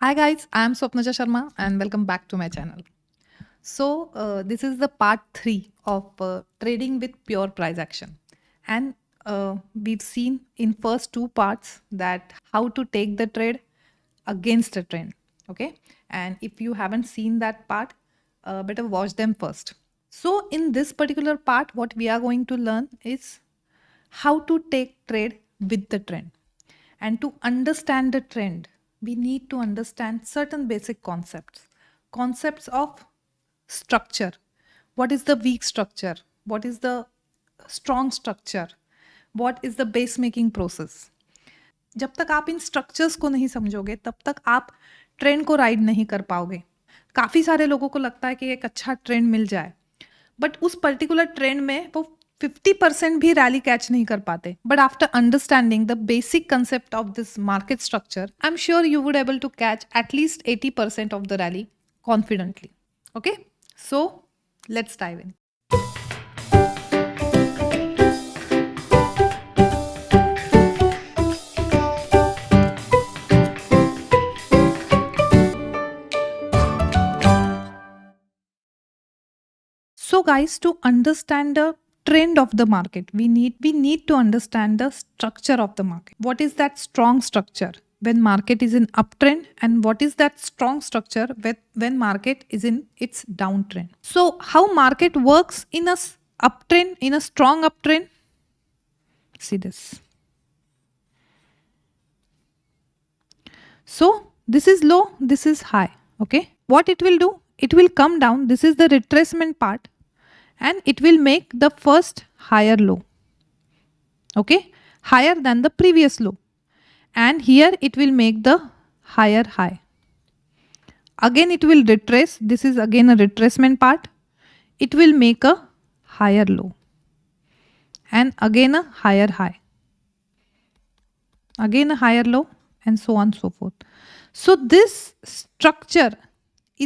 Hi guys, I am Swapnaja Sharma and welcome back to my channel. This is the part 3 of trading with pure price action. And we've seen in first two parts that how to take the trade against a trend. Okay? And if you haven't seen that part, better watch them first. So in this particular part, what we are going to learn is how to take trade with the trend. And to understand the trend, we need to understand certain basic concepts. Concepts of structure. What is the weak structure? What is the strong structure? What is the base making process? जब तक आप इन structures को नहीं समझोगे तब तक आप trend को राइड नहीं कर पाओगे. काफ़ी सारे लोगों को लगता है कि एक अच्छा ट्रेंड मिल जाए, बट उस पर्टिकुलर ट्रेंड में वो 50% भी रैली कैच नहीं कर पाते. But after understanding the basic concept of this market structure, I am sure you would able to catch at least 80% of the rally confidently. Okay, so let's dive in. So guys, to understand the trend of the market, we need to understand the structure of the market. What is that strong structure when market is in uptrend, and what is that strong structure when market is in its downtrend? So how market works in a uptrend, in a strong uptrend? See this. So this is low, this is high. Okay, what it will do? It will come down. This is the retracement part, and it will make the first higher low. Okay, higher than the previous low, and here it will make the higher high. Again it will retrace. This is again a retracement part. It will make a higher low, and again a higher high, again a higher low, and so on and so forth. So this structure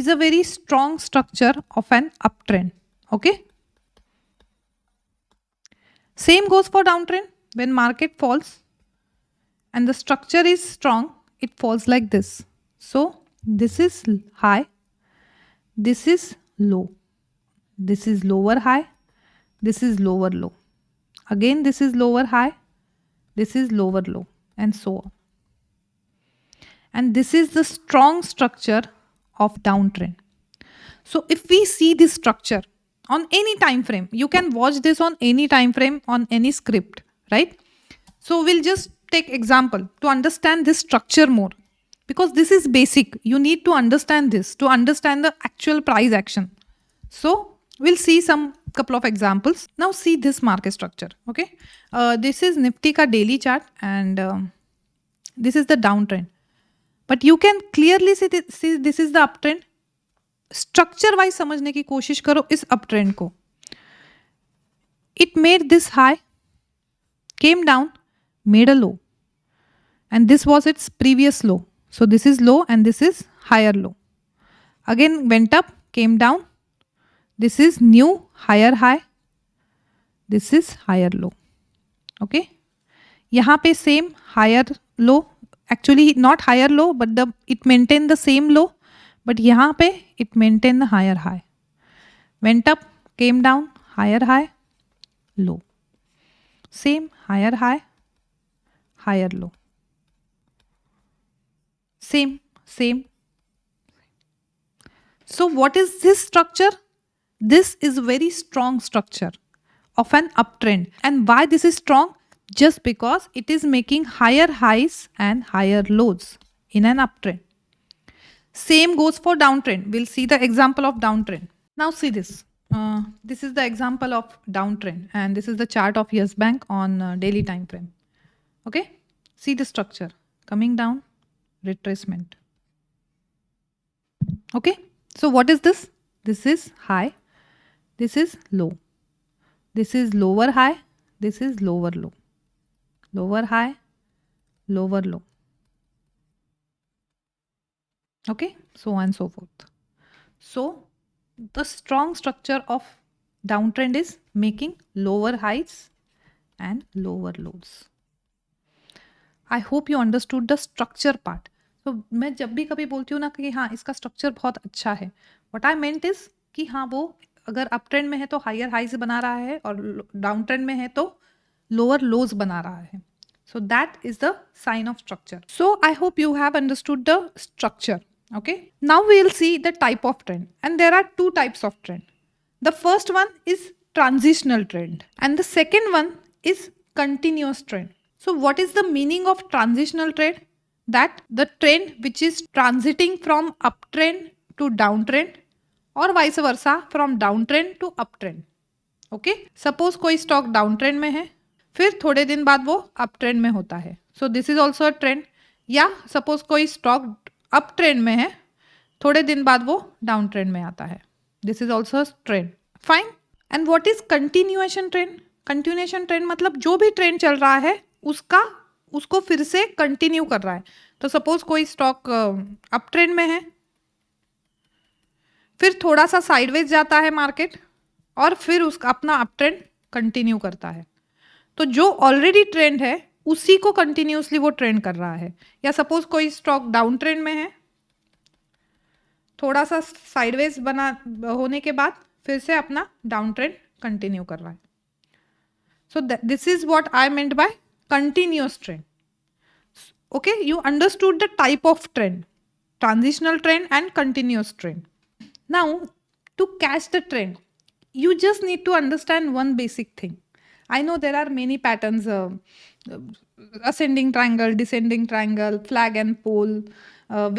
is a very strong structure of an uptrend. Okay, same goes for downtrend. When market falls and the structure is strong, it falls like this. So this is high, this is low, this is lower high, this is lower low. Again this is lower high, this is lower low, and so on. And this is the strong structure of downtrend. So if we see this structure on any time frame, you can watch this on any time frame, on any script, right? So we'll just take example to understand this structure more, because this is basic. You need to understand this to understand the actual price action. So we'll see some couple of examples. Now see this market structure. Okay, this is Nifty ka daily chart, and this is the downtrend. But you can clearly see this is the uptrend. Structure wise समझने की कोशिश करो इस up trend को. It made this high, came down, made a low, and this was its previous low. So this is low and this is higher low. Again went up, came down, this is new higher high, this is higher low. Okay, यहाँ पे same higher low, actually not higher low but it maintain the same low, but यहाँ पे it maintain the higher high, went up, came down, higher high, low, same higher high, higher low, same. So what is this structure? This is very strong structure of an uptrend. And why this is strong? Just because it is making higher highs and higher lows in an uptrend. Same goes for downtrend. We'll see the example of downtrend. Now see this. This is the example of downtrend, and this is the chart of Yes Bank on daily time frame. Okay, see the structure coming down, retracement. Okay, so what is this? This is high, this is low, this is lower high, this is lower low, lower high, lower low. Okay, so on and so forth. So the strong structure of downtrend is making lower highs and lower lows. I hope you understood the structure part. तो मैं जब भी कभी बोलती हूँ ना कि हाँ इसका स्ट्रक्चर बहुत अच्छा है, व्हाट आई मेंट इज कि हाँ वो अगर अप ट्रेंड में है तो हायर हाइज बना रहा है और डाउन ट्रेंड में है तो लोअर लोज बना रहा है. So that is the sign of structure. So I hope you have understood the structure. Okay. Now we'll see the type of trend. And there are two types of trend. The first one is transitional trend. And the second one is continuous trend. So what is the meaning of transitional trend? That the trend which is transiting from uptrend to downtrend or vice versa from downtrend to uptrend. Okay, suppose कोई stock down trend में है, फिर थोड़े दिन बाद वो up trend में होता है, so this is also a trend. या सपोज कोई स्टॉक अप ट्रेंड में है, थोड़े दिन बाद वो डाउन ट्रेंड में आता है, this is also trend. Fine. And what is continuation trend? Continuation trend मतलब जो भी ट्रेंड चल रहा है उसको फिर से कंटिन्यू कर रहा है. तो सपोज कोई स्टॉक अप ट्रेंड में है, फिर थोड़ा सा साइडवेज जाता है मार्केट और फिर उसका अपना अप ट्रेंड कंटिन्यू करता है. तो जो ऑलरेडी ट्रेंड है उसी को कंटिन्यूसली वो ट्रेंड कर रहा है. या सपोज कोई स्टॉक डाउन ट्रेंड में है, थोड़ा सा साइडवेज बना होने के बाद फिर से अपना डाउन ट्रेंड कंटिन्यू कर रहा है. So this is what I meant by continuous trend. Okay, you understood the type of trend, transitional trend and continuous trend. Now to catch the trend, you just need to understand one basic thing. I know there are many patterns, ascending triangle, descending triangle, flag and pole,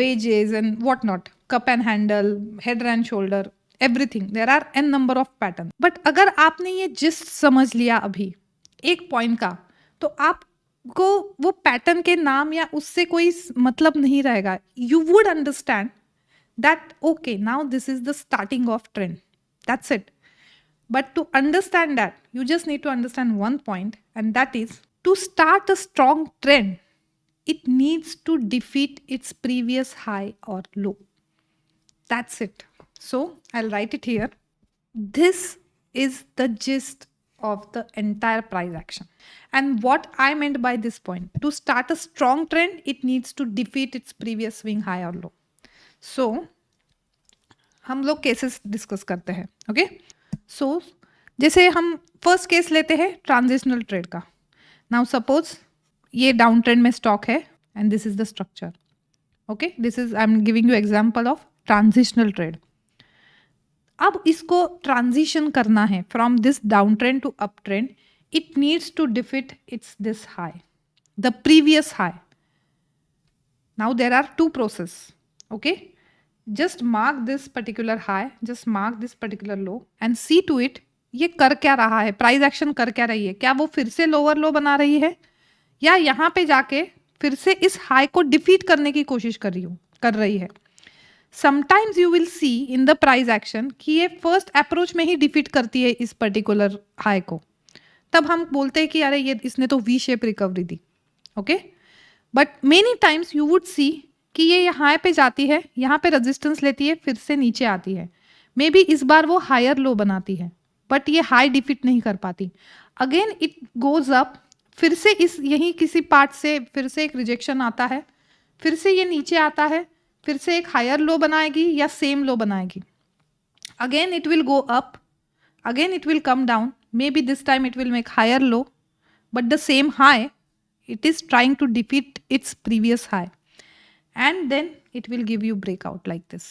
wedges and whatnot, cup and handle, head and shoulder, everything. There are n number of patterns. But अगर आपने ये gist समझ लिया अभी एक point का, तो आपको वो पैटर्न के नाम या उससे कोई मतलब नहीं रहेगा. You would understand that okay now this is the starting of trend, that's it. But to understand that, you just need to understand one point, and that is to start a strong trend, it needs to defeat its previous high or low. That's it. So I'll write it here. This is the gist of the entire price action. And what I meant by this point, to start a strong trend, it needs to defeat its previous swing high or low. So हम लोग cases discuss करते हैं. Okay, सो जैसे हम first case लेते हैं transitional trade का. Now suppose ये डाउन ट्रेंड में स्टॉक है and this is the structure. Okay, this is I am giving you example of transitional trade. अब इसको ट्रांजिशन करना है from this down trend to up trend. It needs to defeat its this high, the previous high. Now there are two process. Okay, just mark this particular high, just mark this particular low and see to it ये कर क्या रहा है, price action कर क्या रही है. क्या वो फिर से लोअर लो बना रही है या यहाँ पे जाके फिर से इस हाई को डिफीट करने की कोशिश कर रही है. Sometimes you will see in the price action कि ये फर्स्ट अप्रोच में ही डिफीट करती है इस पर्टिकुलर हाई को. तब हम बोलते हैं कि अरे ये इसने तो V shape recovery the. Okay, but many times you would see कि ये यहाँ पे जाती है, यहाँ पे रेजिस्टेंस लेती है, फिर से नीचे आती है. मे बी इस बार वो हायर लो बनाती है बट ये हाई डिफीट नहीं कर पाती. अगेन इट गोज अप, फिर से इस यहीं किसी पार्ट से फिर से एक रिजेक्शन आता है, फिर से ये नीचे आता है, फिर से एक हायर लो बनाएगी या सेम लो बनाएगी. Again it will go up, again it will come down, maybe this time it will make higher low but the same high it is trying to defeat its previous high. And then it will give you breakout like this.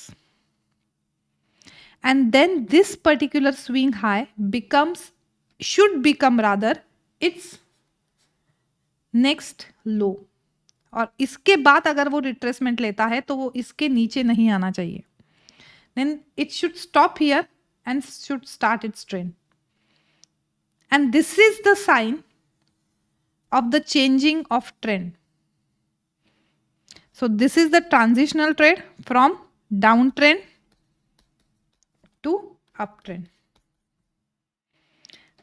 And then this particular swing high should become rather its next low. और इसके बाद अगर वो retracement लेता है तो वो इसके नीचे नहीं आना चाहिए. Then it should stop here and should start its trend. And this is the sign of the changing of trend. So this is the transitional trade from downtrend to uptrend.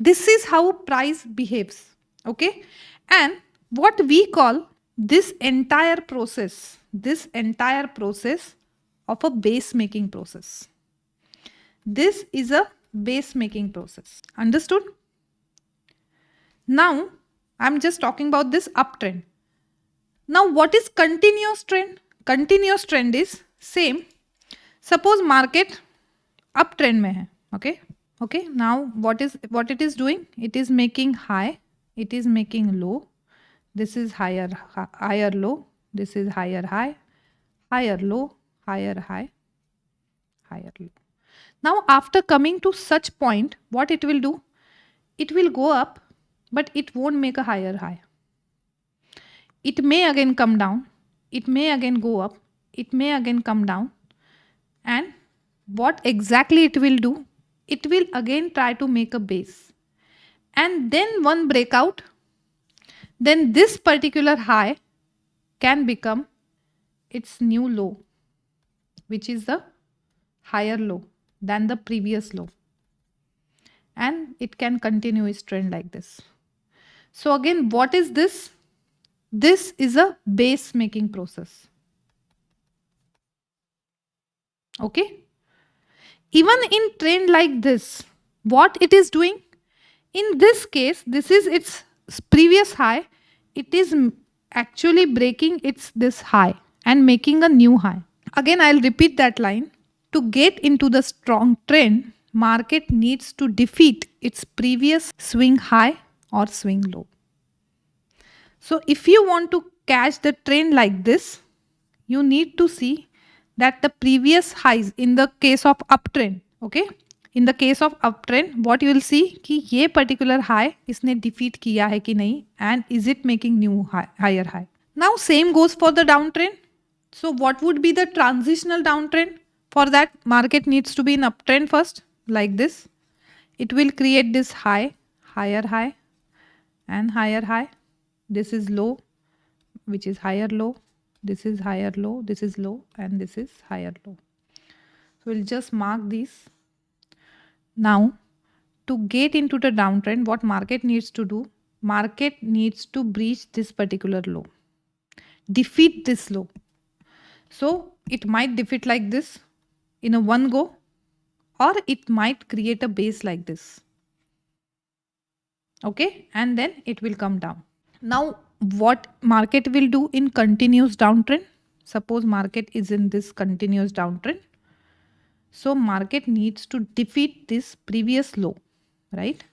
This is how price behaves. Okay, and what we call this entire process of a base making process. This is a base making process. Understood? Now I'm just talking about this uptrend. Now what is continuous trend? Continuous trend is same. Suppose market up trend में है. Okay okay, now what it is doing, it is making high, it is making low, this is higher low, this is higher high, higher low, higher high, higher low. Now after coming to such point, what it will do, it will go up, but it won't make a higher high. It may again come down, it may again go up, it may again come down. And what exactly it will do, it will again try to make a base, and then one breakout, then this particular high can become its new low, which is the higher low than the previous low, and it can continue its trend like this. So again, what is this? This is a base making process. Okay, even in trend like this, what it is doing, in this case, this is its previous high, it is actually breaking this high and making a new high. Again, I'll repeat that line. To get into the strong trend, market needs to defeat its previous swing high or swing low. So if you want to catch the trend like this, you need to see that the previous highs in the case of uptrend, okay, in the case of uptrend, what you will see कि ये particular high इसने defeat किया है कि नहीं, and is it making new higher high. Now same goes for the downtrend. So what would be the transitional downtrend? For that, market needs to be in uptrend first, like this. It will create this high, higher high, and higher high. This is low, which is higher low. This is higher low, this is low, and this is higher low. So we'll just mark these. Now, to get into the downtrend, what market needs to do? Market needs to breach this particular low, defeat this low. So it might defeat like this in a one go, or it might create a base like this. Okay, and then it will come down. Now, what market will do in continuous downtrend? Suppose market is in this continuous downtrend. So market needs to defeat this previous low, right?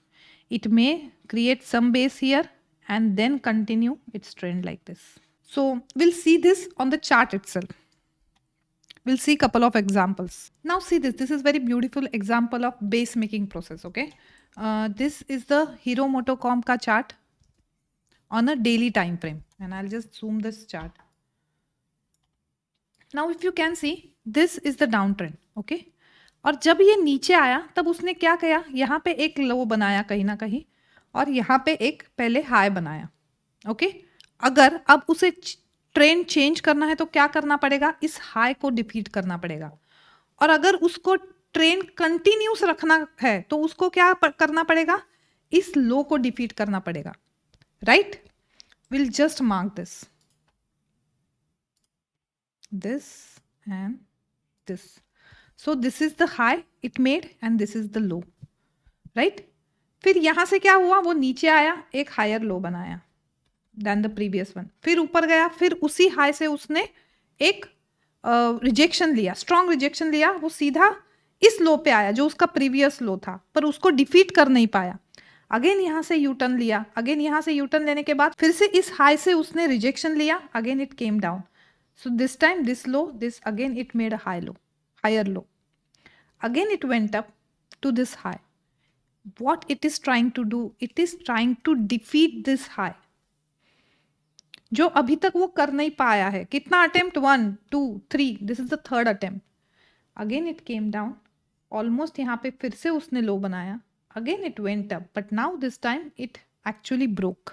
It may create some base here and then continue its trend like this. So we'll see this on the chart itself. We'll see a couple of examples. Now see this. This is very beautiful example of base making process, okay? This is the Hero MotoCorp ka chart on a daily time frame, and I'll just zoom this chart. Now if you can see, this is the downtrend, okay? और जब ये नीचे आया तब उसने क्या किया, यहाँ पे एक लो बनाया कहीं ना कहीं, और यहाँ पे एक पहले हाई बनाया. ओके, अगर अब उसे ट्रेंड चेंज करना है तो क्या करना पड़ेगा, इस हाई को डिफीट करना पड़ेगा. और अगर उसको ट्रेंड कंटिन्यूस रखना है तो उसको क्या करना पड़ेगा, इस लो को डिफीट करना पड़ेगा. Right? We'll just mark this and this. So this is the high it made and this is the low, right? फिर यहां से क्या हुआ, वो नीचे आया, एक हायर लो बनाया than the previous one. फिर ऊपर गया, फिर उसी हाई से उसने एक रिजेक्शन लिया, स्ट्रॉन्ग रिजेक्शन लिया, वो सीधा इस लो पे आया जो उसका प्रीवियस लो था, पर उसको डिफीट कर नहीं पाया. अगेन यहाँ से यू टर्न लिया, अगेन यहाँ से यू टर्न लेने के बाद फिर से इस हाई से उसने रिजेक्शन लिया, again it came down. So this time this low, this again it made a high low, higher low, again it went up to this high. What it is trying to do, it is trying to defeat this high जो अभी तक वो कर नहीं पाया है. कितना attempt, 1 2 3, this is the third attempt. Again it came down, almost यहाँ पे फिर से उसने लो बनाया, again it went up, but now this time it actually broke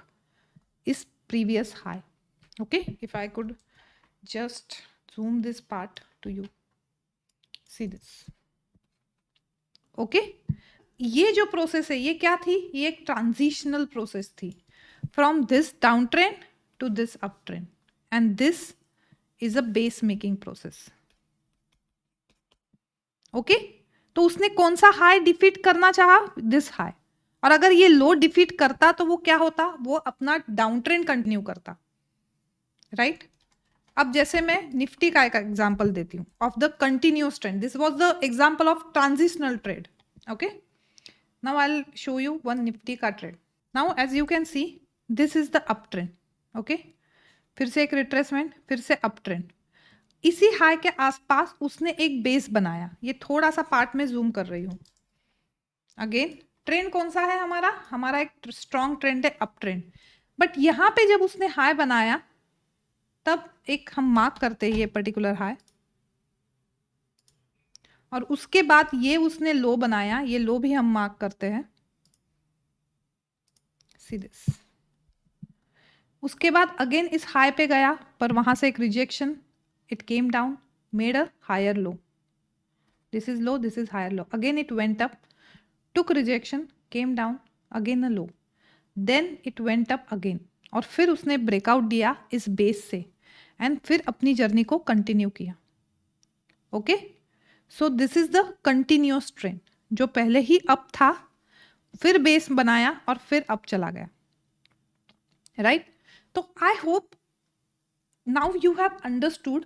its previous high. Okay, if I could just zoom this part to you, see this. Okay, ये जो process है ये क्या थी, ये एक ट्रांजिशनल प्रोसेस थी from this downtrend to this uptrend, and this is a base making process. Okay, तो उसने कौन सा हाई डिफीट करना चाहा, दिस हाई. और अगर ये लो डिफीट करता तो वो क्या होता, वो अपना डाउन ट्रेंड कंटिन्यू करता, राइट? अब जैसे मैं निफ्टी का एक एग्जांपल देती हूँ of the continuous trend. This was the example of transitional trade. Okay, now I will show you one Nifty का trade. Now as you can see this is the up trend. Okay, फिर से एक retracement, फिर से up trend. इसी high के आसपास उसने एक बेस बनाया. ये थोड़ा सा पार्ट में जूम कर रही हूँ. अगेन ट्रेंड कौन सा है हमारा? हमारा एक स्ट्रॉन्ग ट्रेंड है, अप ट्रेंड. बट यहाँ पे जब उसने हाई बनाया तब एक हम मार्क करते हैं ये पर्टिकुलर हाई, और उसके बाद ये उसने लो बनाया, ये लो भी हम मार्क करते हैं. See this. उसके बाद अगेन इस हाई पे गया, पर वहां से एक rejection, it came down, made a higher low. This is low, this is higher low. Again it went up, took rejection, came down, again a low, then it went up again. और फिर उसने breakout दिया इस base से and फिर अपनी journey को continue किया. Okay, so this is the continuous trend, जो पहले ही अप था, फिर बेस बनाया और फिर अप चला गया. राइट? तो I hope now you have understood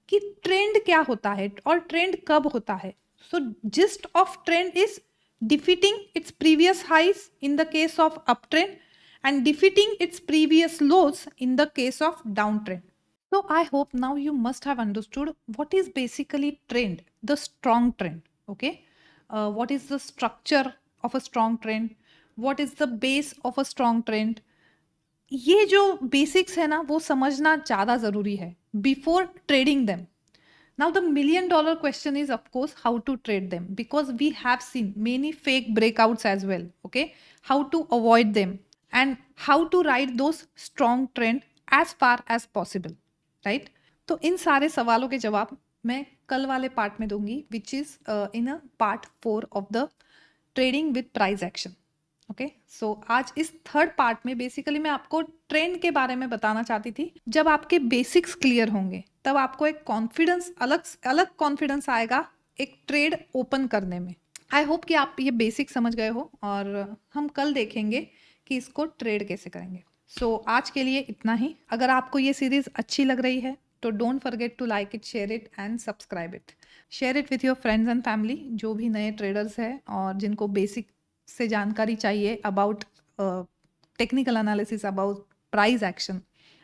कि ट्रेंड क्या होता है और ट्रेंड कब होता है. So gist of trend is defeating its previous highs in the case of uptrend and defeating its previous lows in the case of downtrend. So I hope now you must have understood what is basically trend, the strong trend. Okay, what is the structure of a strong trend, what is the base of a strong trend. ये जो basics है ना वो समझना ज़्यादा ज़रूरी है before trading them. Now the million dollar question is of course how to trade them, because we have seen many fake breakouts as well. Okay, how to avoid them and how to ride those strong trend as far as possible. Right? तो इन सारे सवालों के जवाब मैं कल वाले part में दूंगी, which is in a part 4 of the trading with price action. Okay, so आज इस थर्ड पार्ट में बेसिकली मैं आपको ट्रेंड के बारे में बताना चाहती थी. जब आपके बेसिक्स क्लियर होंगे तब आपको एक कॉन्फिडेंस, अलग अलग कॉन्फिडेंस आएगा एक ट्रेड ओपन करने में. आई होप कि आप ये बेसिक समझ गए हो और हम कल देखेंगे कि इसको ट्रेड कैसे करेंगे. सो आज के लिए इतना ही. अगर आपको ये सीरीज अच्छी लग रही है तो don't forget to like it, share it and subscribe it. Share it with your friends and family जो भी नए ट्रेडर्स हैं और जिनको बेसिक से जानकारी चाहिए about technical analysis, about price action.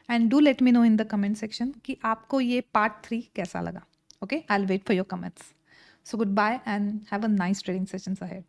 And do let me know in the comment section कि आपको ये पार्ट 3 कैसा लगा. Okay, I will wait for your comments. So goodbye and have a nice trading sessions ahead.